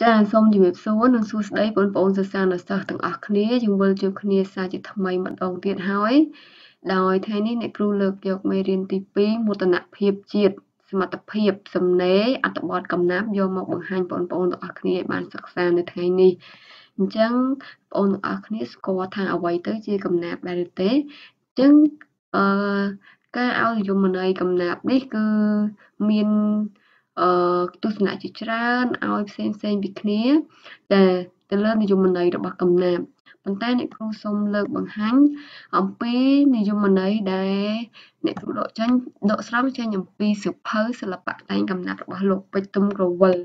ចាសូមជម្រាបសួរនិងសួស្តីបងប្អូនសិស្សានុសិស្សទាំងអស់គ្នាយើងវិលជួបគ្នាសារជាថ្មីម្ដងទៀតហើយដោយថ្ងៃនេះអ្នកគ្រូលើកយកមេរៀនទី2មោទនភាពជាតិសមត្ថភាពសំណេរអត្ថបទកំណាព្យយកមកបង្ហាញបងប្អូនទាំងអស់គ្នាឲ្យបានសិក្សានៅថ្ងៃនេះអញ្ចឹងបងប្អូនទាំងអស់គ្នាស្គាល់ថាអ្វីទៅជាកំណាព្យដែរឬទេអញ្ចឹងការឲ្យនិយមន័យកំណាព្យនេះគឺមានទស្សនៈជាច្រើនឲ្យផ្សេងពីគ្នាតែទៅលើនិយមន័យរបស់កំណាព្យប៉ុន្តែអ្នកគ្រូសូមលើកបង្ហាញអំពីនិយមន័យដែលអ្នកគ្រូដកស្រង់ចេញអំពីសៀវភៅសិល្បៈតែងកំណាព្យរបស់លោកពេជ្រទុំក្រវិល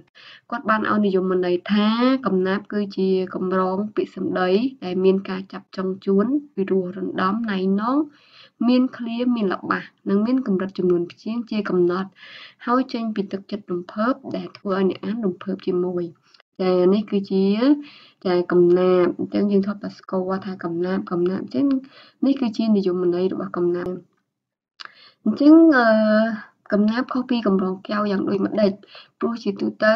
គាត់បានឲ្យនិយមន័យថាកំណាព្យគឺជាកម្រងពាក្យសម្ដីដែលមានការចាប់ចងជួនពីរោះរណ្ដំណៃណងមានឃ្លាមានល្បះនិងមានកម្រិតចំនួនព្យាង្គជាកំណត់ហើយចេញពីទឹកចិត្តរំភើបដែលធ្វើឲ្យអ្នកអានរំភើបជាមួយចានេះគឺជាចាកំណាព្យអញ្ចឹងយើងធ្លាប់តែស្គាល់ថាកំណាព្យអញ្ចឹងនេះគឺជានិយមន័យរបស់កំណាព្យអញ្ចឹងកំណាព្យខុសពីកម្រងកែវយ៉ាងដូចម្ដេចព្រោះជាទូទៅ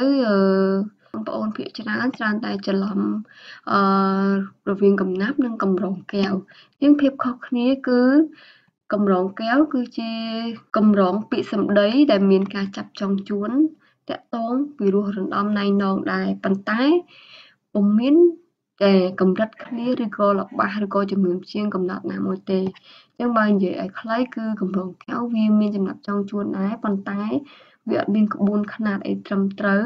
បងប្អូនភាគច្រើនតែច្រឡំរវាងកំណាព្យនិងកម្រងកែវជាងភាពខុសគ្នាគឺកម្រងកែវគឺជាកម្រងពាក្យសម្ដីដែលមានការចាប់ចងជួនតាក់ទងពីរោះរណ្ដំណៃណងដែរប៉ុន្តែពុំមានតែកម្រិតឃ្លាឬក៏ល្បះឬក៏ចំនួនព្យាង្គកំណត់ណាមួយទេអញ្ចឹងបើនិយាយឲ្យខ្លីគឺកម្រងកែវវាមានចំណាប់ចងជួនដែរប៉ុន្តែវាអត់មានក្បួនខ្នាតអីត្រឹមត្រូវ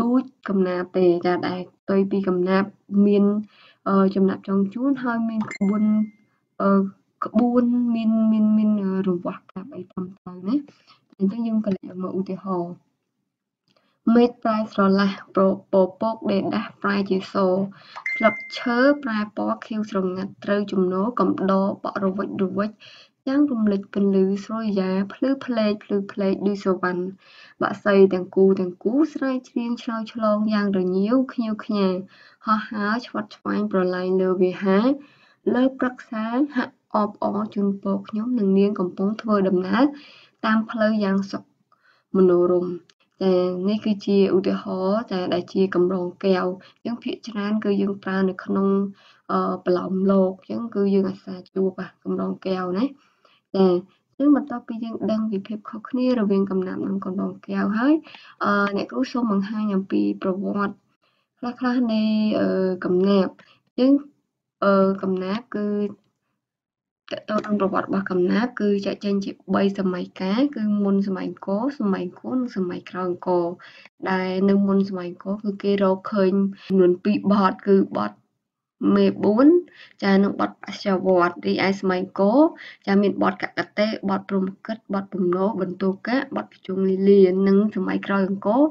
ដូចកំណាព្យទេចាដែលផ្ទុយពីកំណាព្យមានចំណាប់ចងជួនហើយមានក្បួនមានរង្វាស់កាប់អីត្រឹមត្រូវណាអញ្ចឹងយើងក៏លើកមកឧទាហរណ៍មេឃប្រែស្រឡះពពកដេដាស់ប្រែជាសស្លឹកឈើប្រែពណ៌ខៀវស្រងាត់ត្រូវជំនោរកំដរបក់រវិចយ៉ាងរំលេចពន្លឺស្រយាភ្លឺផ្លេកដូចសវណ្ណបក្សីទាំងគូស្រែកច្រៀងឆ្លើយឆ្លងយ៉ាងរញៀវខ្ញៀវខ្ញាហោះហើរឆ្វាត់ឆ្វែងប្រឡាយលើវាហាលើព្រឹក្សាហាក់អបអរជូនពរខ្ញុំនិងនាងកំពុងធ្វើដំណើរតាមផ្លូវយ៉ាងសុខមនោរម្យចានេះគឺជាឧទាហរណ៍ដែលជាកម្រងកែវយើងភាគច្រើនគឺយើងប្រើនៅក្នុងប្រឡោមលោកអញ្ចឹងគឺយើងអាសាជួបកម្រងកែវណាចាអញ្ចឹងបន្ទាប់ពីយើងដឹងពីភាពខុសគ្នារវាងកំណាព្យនិងកម្រងកែវហើយអ្នកគ្រូសូមបង្ហាញអំពីប្រវត្តិខ្លះនៃកំណាព្យអញ្ចឹងកំណាព្យគឺតើតើនឹងប្រវត្តិរបស់កំណាព្យគឺចែកចេញជា3សម័យកាលគឺមុនសម័យអង្គរសម័យអង្គរនិងសម័យក្រោយអង្គរដែលនៅមុនសម័យអង្គរគឺគេរកឃើញចំនួន2បទគឺបទមេ4ចានិងបទបស្ចាវតរីឯសម័យអង្គរចាមានបទកកតេបទព្រហ្មកិត្តបទពំនោបន្ទោកៈបទភ្ជុងលីលានិងសម័យក្រោយអង្គរ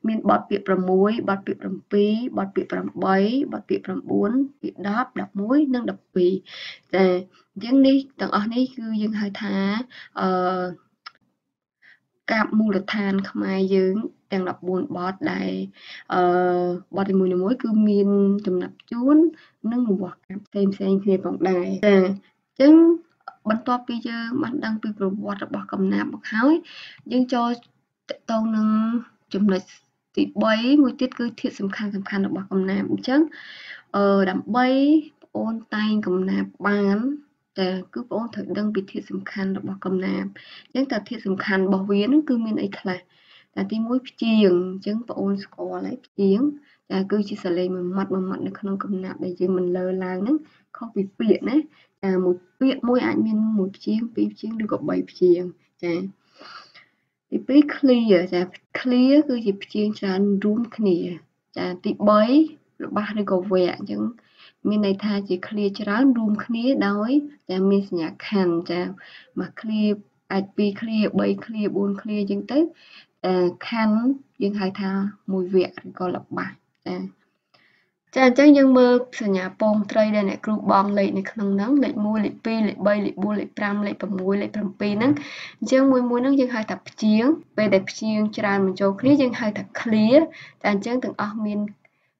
មានបទពាក្យ6បទពាក្យ7បទពាក្យ8បទពាក្យ9ពាក្យ10 11និង12ចាអញ្ចឹងនេះទាំងអស់នេះគឺយើងហៅថាកាបមូលដ្ឋានខ្មែរយើងទាំង14បទដែលបទនីមួយៗគឺមានចំណាប់ជួននិងរង្វាស់កាបផ្សេងគ្នាផងដែរចាអញ្ចឹងបន្ទាប់ពីយើងបានដឹងពីប្រវត្តិរបស់កំណាព្យមកហើយយើងចូលតទៅនឹងចំណុចទី3មួយទៀតគឺធាតុសំខាន់របស់កំណាព្យអញ្ចឹងដើម្បីបងប្អូនតែងកំណាព្យបានតែគឺបងប្អូនត្រូវដឹងពីធាតុសំខាន់របស់កំណាព្យអញ្ចឹងតើធាតុសំខាន់របស់វានឹងគឺមានអីខ្លះតែទី1ព្យាង្គអញ្ចឹងបងប្អូនស្គាល់ហើយព្យាង្គតែគឺជាសលេងមួយម៉ាត់នៅក្នុងកំណាព្យដែលយើងមិនលើឡើងហ្នឹងខុសពីពាក្យណាមួយពាក្យមួយអាចមាន1ព្យាង្គ2ព្យាង្គឬក៏3ព្យាង្គចាទី2 clear ចា clear គឺជាព្យាង្គច្រើនរួមគ្នាចាទី3របស់ឬក៏វគ្គអញ្ចឹងមានន័យថាជា clear ច្រើនរួមគ្នាដោយតែមានសញ្ញាខណ្ឌចាមក clear អាច2 clear 3 clear 4 clear អញ្ចឹងទៅខណ្ឌយើងហៅថាមួយវគ្គឬក៏ល្បះចាអញ្ចឹងយើងមើលសញ្ញាពងត្រីដែលអ្នកគ្រូបងលេខនៅក្នុងហ្នឹងលេខ1លេខ2លេខ3លេខ4លេខ5លេខ6លេខ7ហ្នឹងអញ្ចឹងមួយហ្នឹងយើងហៅថាព្យាង្គពេលដែលព្យាង្គច្រើនបញ្ចូលគ្នាយើងហៅថា clear តែអញ្ចឹងទាំងអស់មាន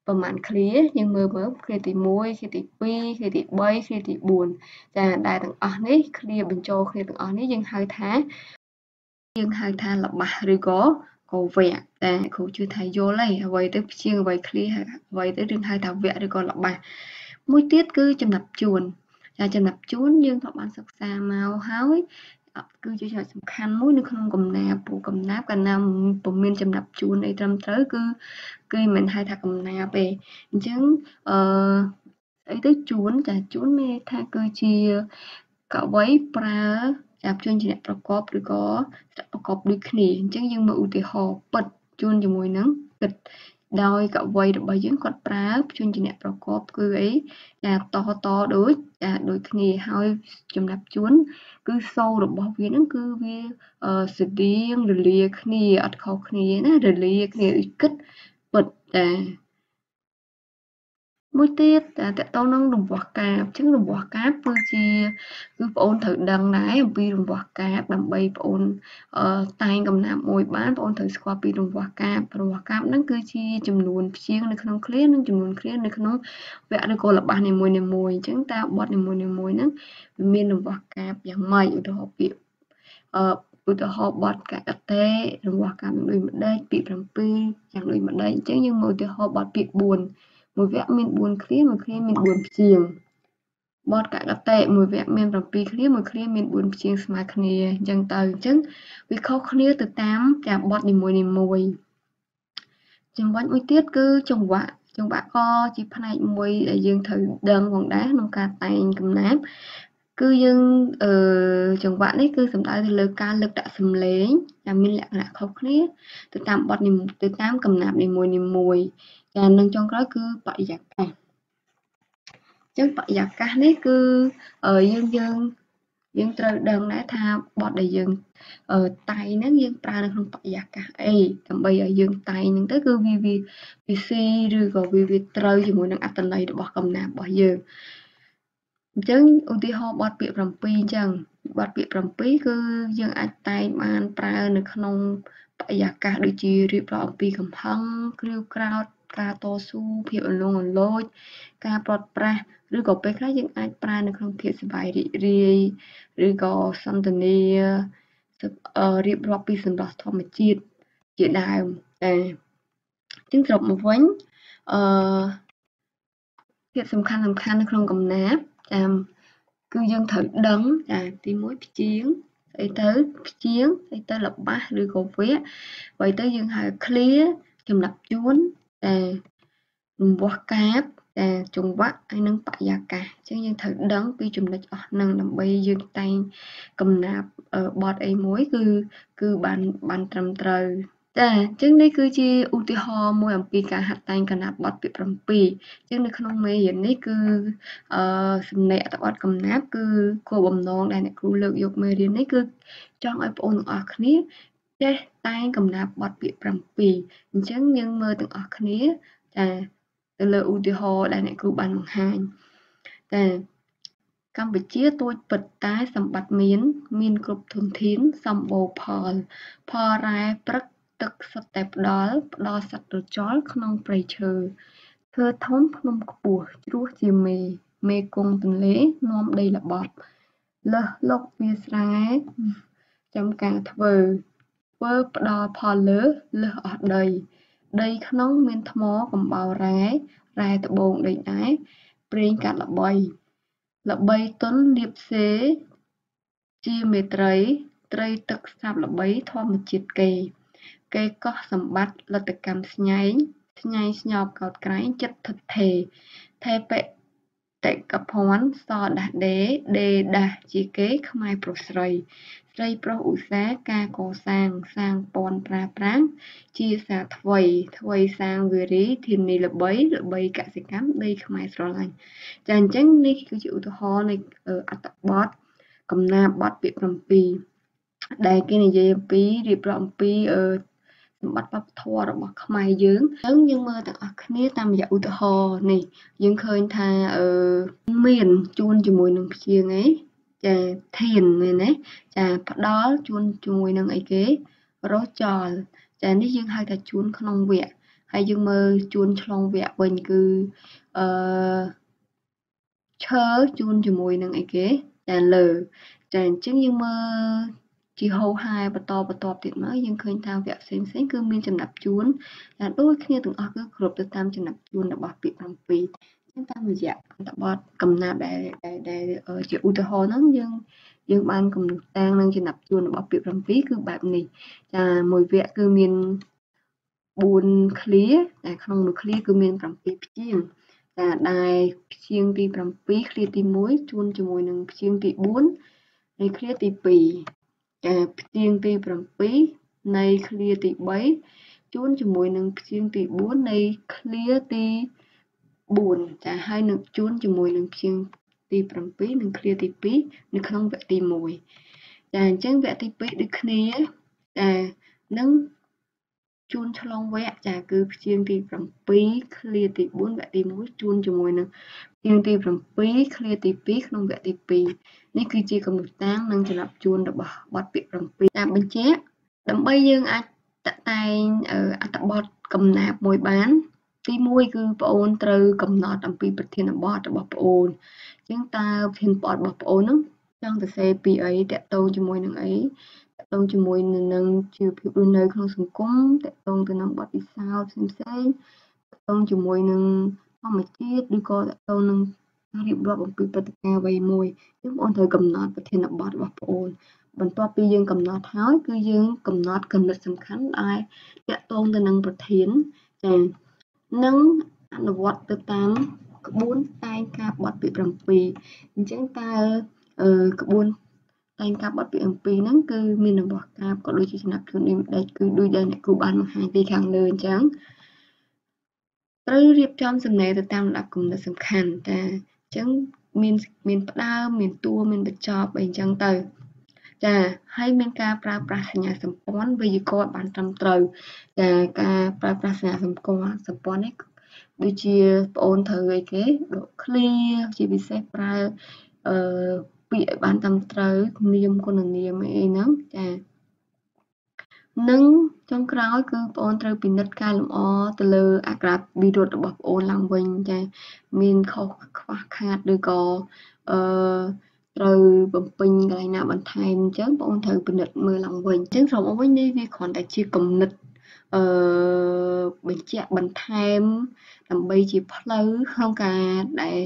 ប្រមាណ clear យើងមើល clear ទី1 clear ទី2 clearទី3 clearទី4ចាដែលទាំងអស់នេះ clear បញ្ចូលគ្នាទាំងអស់នេះយើងហៅថាល្បះឬក៏ក có vẽតែគ្រូជឿថាយល់ហើយអ្វីទៅជាងអ្វី clear អ្វីទៅរឿងហៅថាវគ្គឬក៏ល្បះមួយទៀតគឺចំណាប់ជួនចាចំណាប់ជួនយើងក៏បានសិក្សាមកហើយគឺជាចំណុចសំខាន់មួយនៅក្នុងកំណាព្យព្រោះកំណាព្យកាលណាពុំមានចំណាប់ជួនអីត្រឹមត្រូវគឺមិនមែនហៅថាកំណាព្យទេអញ្ចឹងស្អីទៅជួនចាជួនមានថាគឺជាកវីប្រើចាប់ជួនជាអ្នកប្រកបឬក៏ប្រកបដូចគ្នាអញ្ចឹងយើងមើលឧទាហរណ៍ពិតជួនជាមួយនឹងគិតដោយកវីរបស់យើងគាត់ប្រើជួនជាអ្នកប្រកបគឺអីចាតដូចគ្នាហើយចំណាប់ជួនគឺសូររបស់វាហ្នឹងគឺវាស្តៀងរលាគ្នាអត់ខុសគ្នាណារលាគ្នាដូចគិតពិតចាមួយទៀតតកតងនឹងរង្វាស់កាព្យអញ្ចឹងរង្វាស់កាព្យគឺប្អូនត្រូវដឹងដែរអំពីរង្វាស់កាព្យដើម្បីប្អូនតែងកំណាព្យមួយបានប្អូនត្រូវស្គាល់ពីរង្វាស់កាព្យហ្នឹងគឺជាចំនួនព្យាង្គនៅក្នុងឃ្លានិងចំនួនឃ្លានៅក្នុងវគ្គឬក៏ល្បះនីមួយៗអញ្ចឹងតើបទនីមួយៗហ្នឹងវាមានរង្វាស់កាព្យយ៉ាងម៉េចឧទាហរណ៍ពាក្យឧទាហរណ៍បទកតេរង្វាស់កាព្យដូចម្ដេចពាក្យ7យ៉ាងដូចម្ដេចអញ្ចឹងយើងមើលឧទាហរណ៍បទពាក្យ4មួយវគ្គមាន4ឃ្លាមួយឃ្លាមាន4ព្យាង្គបទកតេមួយវគ្គមាន7ឃ្លាមួយឃ្លាមាន4ព្យាង្គស្មើគ្នាអញ្ចឹងវាខុសគ្នាទៅតាមការបទនីមួយៗចំណុចមួយទៀតគឺចង្វាក់ក៏ជាផ្នែកមួយដែលយើងត្រូវដឹងផងដែរក្នុងការតែងកំណាព្យគឺយើងចង្វាក់នេះគឺសំដៅទៅលើការលើកដាក់សំឡេងដែលមានលក្ខណៈខុសគ្នាទៅតាមបទទៅតាមកំណាព្យនីមួយៗចានិងចុងក្រោយគឺបរិយាកាសអញ្ចឹងបរិយាកាសនេះគឺយើងត្រូវដឹងដែរថាបទដែលយើងតែងហ្នឹងយើងប្រើនៅក្នុងបរិយាកាសអីដើម្បីឲ្យយើងតែងហ្នឹងទៅគឺវាស៊ីឬក៏វាត្រូវជាមួយនឹងអត្ថន័យរបស់កំណាព្យរបស់យើងអញ្ចឹងឧទាហរណ៍បទពាក្យ7អញ្ចឹងបទពាក្យ7គឺយើងអាចតែងបានប្រើនៅក្នុងបរិយាកាសដូចជារៀបរាប់អំពីកំហឹងគ្រាវក្រោធការតស៊ូភាពអន្លង់អន្លោចការព្រាត់ប្រាសឬក៏ពេលខ្លះយើងអាចប្រើនៅក្នុងភាពសប្បាយរីករាយឬក៏សន្ទនារៀបរាប់ពីសម្រស់ធម្មជាតិជាដើមតែចឹងសរុបមកវិញភាពសំខាន់នៅក្នុងកំណាព្យតាមគឺយើងត្រូវដឹងចាទី1ព្យាង្គស្អីទៅព្យាង្គស្អីទៅល្បះឬក៏វគ្គអ្វីទៅយើងហៅ clear ចំណាប់ជួនតែរង្វាស់កាព្យតែចង្វាក់ហើយនិងបរិយាកាសអញ្ចឹងយើងត្រូវដឹងពីចំណុចអស់ហ្នឹងដើម្បីយើងតែងកំណាព្យបទអីមួយគឺបានត្រឹមត្រូវចាអញ្ចឹងនេះគឺជាឧទាហរណ៍មួយអំពីការហាត់តែងកំណាព្យបទពាក្យ7អញ្ចឹងនៅក្នុងមេរៀននេះគឺសំណេរអត្ថបទកំណាព្យគឺគោលបំណងដែលអ្នកគ្រូលើកយកមេរៀននេះគឺចង់ឲ្យបងប្អូនទាំងអស់គ្នាចេះតែងកំណាព្យបទពាក្យ7អញ្ចឹងយើងមើលទាំងអស់គ្នាចាទៅលើឧទាហរណ៍ដែលអ្នកគ្រូបានបង្ហាញតែកម្ពុជាទូចពិតតែសម្បត្តិមានគ្រប់ធនធានសម្បូរផលរ៉ែព្រឹកទឹកសុទ្ធតែផ្ដល់សត្វត្រចុលក្នុងព្រៃឈើធ្វើធំភ្នំខ្ពស់ជ្រោះជាមេគង្គទន្លេនាំដីល្បប់លើសលុកវាស្រែចំការធ្វើផ្ដល់ផលលើសអស់ដីក្នុងមានថ្មកំបោររ៉ែត្បូងដូចដែរប្រេងកាត់ល្បីទុនលៀបសេជាមេត្រីទឹកសាបល្បីធម្មជាតិគេកោះសម្បត្តិលទ្ធកម្មស្ញែងស្ញប់កោតក្រែងចិត្តថិតថេបតិកភ័ណ្ឌសដាស់ដេដាស់ជាគេខ្មែរប្រុសស្រីប្រុសឧស្សាហ៍ការកសាងពន់ប្រាំងជាសាថ្វីសាងវារីធានីល្បីកសិកម្មដីខ្មែរស្រឡាញ់ចាអញ្ចឹងនេះគឺជាឧទាហរណ៍នៃអត្ថបទកំណាព្យបទពាក្យ7ដែលគេនិយាយអំពីរៀបរាប់អំពីសម្បត្តិវប្បធម៌របស់ខ្មែរយើងអញ្ចឹងយើងមើលទាំងអស់គ្នាតាមរយៈឧទាហរណ៍នេះយើងឃើញថាមានជួនជាមួយនឹងព្យាង្គអីចាធានមែនទេចាផ្ដល់ជួនជាមួយនឹងអីគេរស់ចលចានេះយើងហៅថាជួនក្នុងវគ្គហើយយើងមើលជួនឆ្លងវគ្គវិញគឺឈើជួនជាមួយនឹងអីគេចាលើចាអញ្ចឹងយើងមើល ជាហូរហែបន្តទៀតមកយើងឃើញថាវគ្គផ្សេងៗគឺមានចំណាប់ជួនដែលដូចគ្នាទាំងអស់គឺគ្រប់ទៅតាមចំណាប់ជួនរបស់ពាក្យ7អញ្ចឹងតាមរយៈអត្ថបទកំណាព្យដែលជាឧទាហរណ៍ហ្នឹងយើងបានកំណត់តាំងនឹងចំណាប់ជួនរបស់ពាក្យ7គឺបែបនេះចាមួយវគ្គគឺមាន4ឃ្លាតែក្នុងមួយឃ្លាគឺមាន7ព្យាង្គចាដែលព្យាង្គទី7ឃ្លាទី1ជួនជាមួយនឹងព្យាង្គទី4នៃឃ្លាទី2ចាព្យាង្គទី7នៃឃ្លាទី3ជួនជាមួយនឹងព្យាង្គទី4នៃឃ្លាទី4ចាហើយនឹងជួនជាមួយនឹងព្យាង្គទី7និងឃ្លាទី2នៅក្នុងវគ្គទី1ចាអញ្ចឹងវគ្គទី2ដូចគ្នាចានឹងជួនឆ្លងវគ្គចាគឺព្យាង្គទី7ឃ្លាទី4វគ្គទី1ជួនជាមួយនឹងព្យាង្គទី7ឃ្លាទី2ក្នុងវគ្គទី2នេះគឺជាគំនិតតាំងនិងចំណាប់ជួនរបស់បទពាក្យ7តាមបញ្ជាក់ដើម្បីយើងអាចតាក់តែងអត្ថបទកំណាព្យមួយបានទី1គឺបងអូនត្រូវកំណត់អំពីប្រធានបទរបស់បងអូនអញ្ចឹងតើប្រធានបទរបស់បងអូនហ្នឹងចង់សរសេរពីអីតាក់ទងជាមួយនឹងអីតាក់ទងជាមួយនឹងជីវភាពរស់នៅក្នុងសង្គមតាក់ទងទៅនឹងបទពិសោធន៍ផ្សេងៗតាក់ទងជាមួយនឹងធម្មជាតិឬក៏តាក់ទងនឹងការរៀបរាប់អំពីព្រឹត្តិការណ៍អ្វីមួយអញ្ចឹងបងអូនត្រូវកំណត់ប្រធានបទរបស់បងអូនបន្ទាប់ពីយើងកំណត់ហើយគឺយើងកំណត់គំនិតសំខាន់ដែលតាក់ទងទៅនឹងប្រធានចានិងអនុវត្តទៅតាមក្បួនតែងការបទពាក្យ7អញ្ចឹងតើក្បួនតែងការបទពាក្យ7ហ្នឹងគឺមានរបស់កាបក៏ដូចជាចំណាប់ជួនដូចគឺដូចដែលអ្នកគ្រូបានបង្ហាញពីខាងលើអញ្ចឹងត្រូវរៀបចំសំណេរទៅតាមលំដាប់គំនិតសំខាន់ចាអញ្ចឹងមានផ្ដើមមានតួមានបញ្ចប់អីអញ្ចឹងទៅចាហើយមានការប្រើប្រាស់សញ្ញាសម្ព័ន្ធវេយ្យាករណ៍បានត្រឹមត្រូវចាការប្រើប្រាស់សញ្ញាសម្ព័ន្ធនេះដូចជាបងអូនត្រូវអីគេដក clear ជាពិសេសប្រើពាក្យឲ្យបានត្រឹមត្រូវនាមគុណនាមអីហ្នឹងចានិងចុងក្រោយគឺបងអូនត្រូវពិនិត្យកែលម្អទៅលើអក្ខរាវិរុទ្ធរបស់បងអូនឡើងវិញចាមានខុសខ្វះខាតឬក៏ត្រូវបំពេញកន្លែងណាបន្ថែមអញ្ចឹងបងអូនត្រូវពិនិត្យមើលឡើងវិញអញ្ចឹងសរុបមកវិញនេះវាគ្រាន់តែជាគំនិតបញ្ជាក់បន្ថែមដើម្បីជាផ្លូវក្នុងការដែល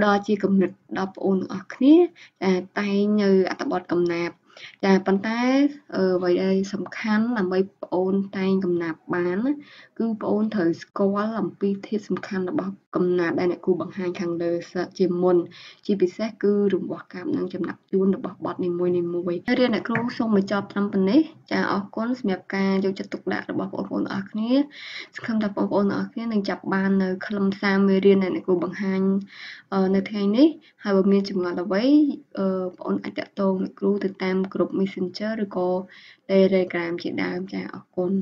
ដល់ជាគំនិតដល់បងអូនទាំងអស់គ្នាតែងនៅអត្ថបទកំណាព្យចាប៉ុន្តែអ្វីដែលសំខាន់ដើម្បីបងអូនតែងកំណាព្យបានគឺបងអូនត្រូវស្គាល់អំពីធាតុសំខាន់របស់កំណាព្យដែលអ្នកគ្រូបង្ហាញខាងលើជាមុនជាពិសេសគឺរង្វាស់កាព្យនិងចំណាប់ជួនរបស់បទនីមួយៗហើយរៀនអ្នកគ្រូសូមបញ្ចប់ត្រឹមប៉ុណ្ណេះចាអរគុណសម្រាប់ការយកចិត្តទុកដាក់របស់បងប្អូនទាំងអស់គ្នាសង្ឃឹមថាបងប្អូនទាំងអស់គ្នានឹងចាប់បាននៅខ្លឹមសារមេរៀនដែលអ្នកគ្រូបង្ហាញនៅថ្ងៃនេះហើយបើមានចម្ងល់អ្វីបងប្អូនអាចតាក់ទងអ្នកគ្រូទៅតាមក្រុម Messenger ឬក៏ Telegram ជាដើមចាអរគុណ